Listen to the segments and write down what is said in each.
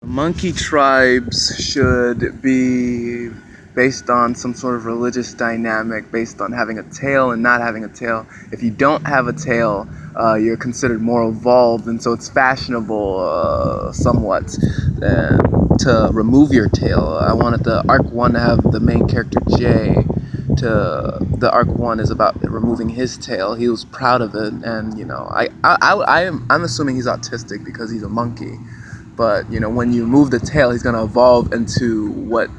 Monkey tribes should be based on some sort of religious dynamic, based on having a tail and not having a tail. If you don't have a tail, you're considered more evolved, and so it's fashionable somewhat to remove your tail. I wanted the Arc 1 to have the main character Jay. The Arc 1 is about removing his tail. He was proud of it, and I'm assuming he's autistic because he's a monkey. But when you move the tail, he's going to evolve into what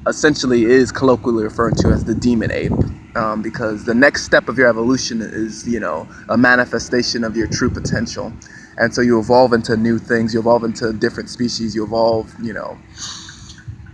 essentially is colloquially referred to as the demon ape, because the next step of your evolution is a manifestation of your true potential. And so you evolve into new things, you evolve into different species, you evolve.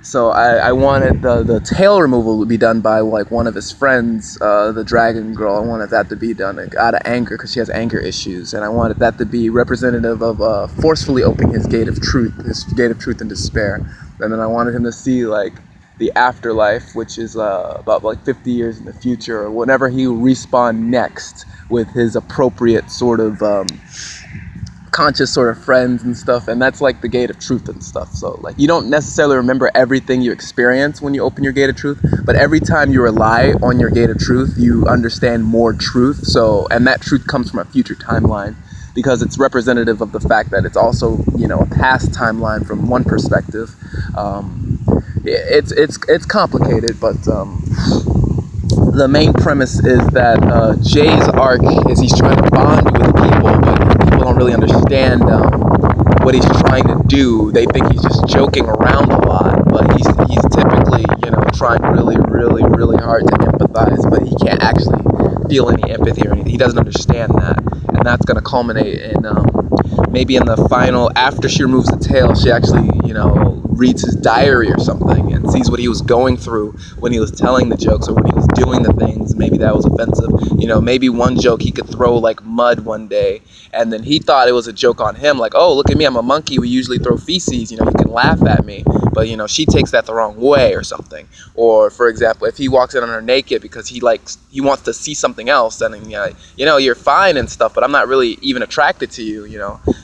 So I wanted the tail removal to be done by like one of his friends, the dragon girl. I wanted that to be done out of anger because she has anger issues, and I wanted that to be representative of forcefully opening his gate of truth and despair. And then I wanted him to see like the afterlife, which is about like 50 years in the future, or whenever he will respawn next with his appropriate sort of conscious sort of friends and stuff, and that's like the gate of truth and stuff. So like you don't necessarily remember everything you experience when you open your gate of truth, but every time you rely on your gate of truth, you understand more truth. So, and that truth comes from a future timeline, because it's representative of the fact that it's also a past timeline from one perspective. It's complicated, but the main premise is that Jay's arc is he's trying to bond with people, but people don't really understand what he's trying to do. They think he's just joking around a lot, but he's typically trying really hard to empathize, but he can't actually feel any empathy or anything. He doesn't understand that, and that's going to culminate in maybe in the final, after she removes the tail, she actually reads his diary or something and sees what he was going through when he was telling the jokes or when he was doing the things. Maybe that was offensive. Maybe one joke he could throw like mud one day, and then he thought it was a joke on him, like, oh, look at me, I'm a monkey, we usually throw feces, you can laugh at me. But she takes that the wrong way or something. Or for example, if he walks in on her naked because he wants to see something else, then you're fine and stuff, but I'm not really even attracted to you.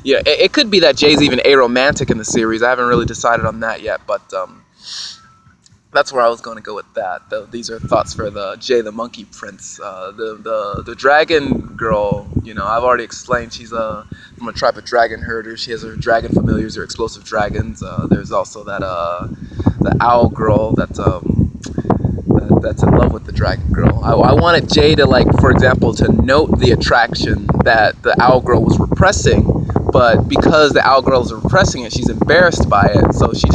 It could be that Jay's even aromantic in the series. I haven't really decided on that yet, but that's where I was going to go with that. These are thoughts for the Jay the Monkey Prince. The dragon girl, I've already explained, she's from a tribe of dragon herders. She has her dragon familiars, her explosive dragons. There's also the owl girl that's in love with the dragon girl. I wanted Jay to, like, for example, to note the attraction that the owl girl was repressing, but because the owl girl is repressing it, she's embarrassed by it, so she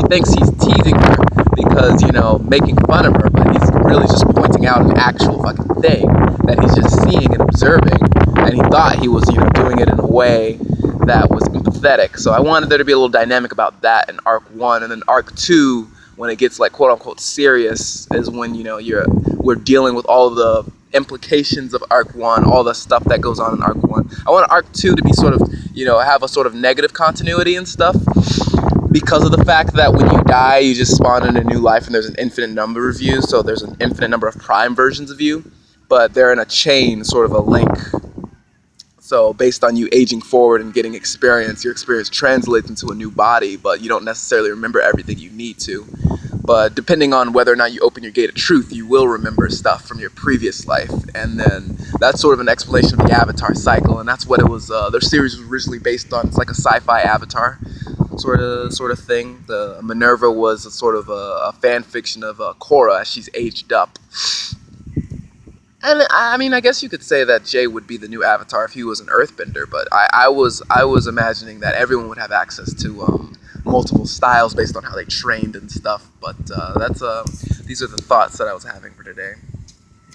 thinks he's teasing her because, making fun of her, but he's really just pointing out an actual fucking thing that he's just seeing and observing, and he thought he was, doing it in a way that was empathetic. So I wanted there to be a little dynamic about that in Arc 1, and then Arc 2, when it gets like quote-unquote serious, is when we're dealing with all of the implications of Arc 1, all the stuff that goes on in Arc 1. I want Arc 2 to be sort of, have a sort of negative continuity and stuff, because of the fact that when you die, you just spawn in a new life, and there's an infinite number of you, so there's an infinite number of prime versions of you, but they're in a chain, sort of a link. So based on you aging forward and getting experience, your experience translates into a new body, but you don't necessarily remember everything you need to. But depending on whether or not you open your gate of truth, you will remember stuff from your previous life. And then that's sort of an explanation of the Avatar cycle, and that's what it was. Their series was originally based on. It's like a sci-fi Avatar sort of thing. The Minerva was a sort of a fan fiction of Korra as she's aged up. And I mean, I guess you could say that Jay would be the new Avatar if he was an Earthbender, but I was imagining that everyone would have access to multiple styles based on how they trained and stuff. But these are the thoughts that I was having for today.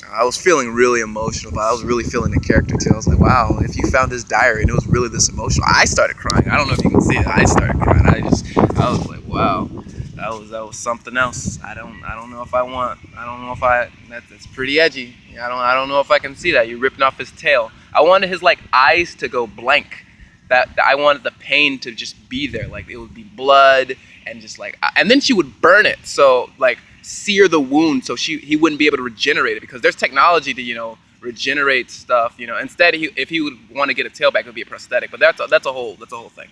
I was feeling really emotional, but I was really feeling the character too. I was like, wow, if you found his diary and it was really this emotional, I started crying. I don't know if you can see it. I started crying. I was like, wow. That was something else. I don't know if that's pretty edgy. I don't know if I can see that. You're ripping off his tail. I wanted his like eyes to go blank. That I wanted the pain to just be there. Like it would be blood and just like, and then she would burn it. So like sear the wound so he wouldn't be able to regenerate it, because there's technology to regenerate stuff. Instead if he would want to get a tail back, it would be a prosthetic. But that's a whole thing.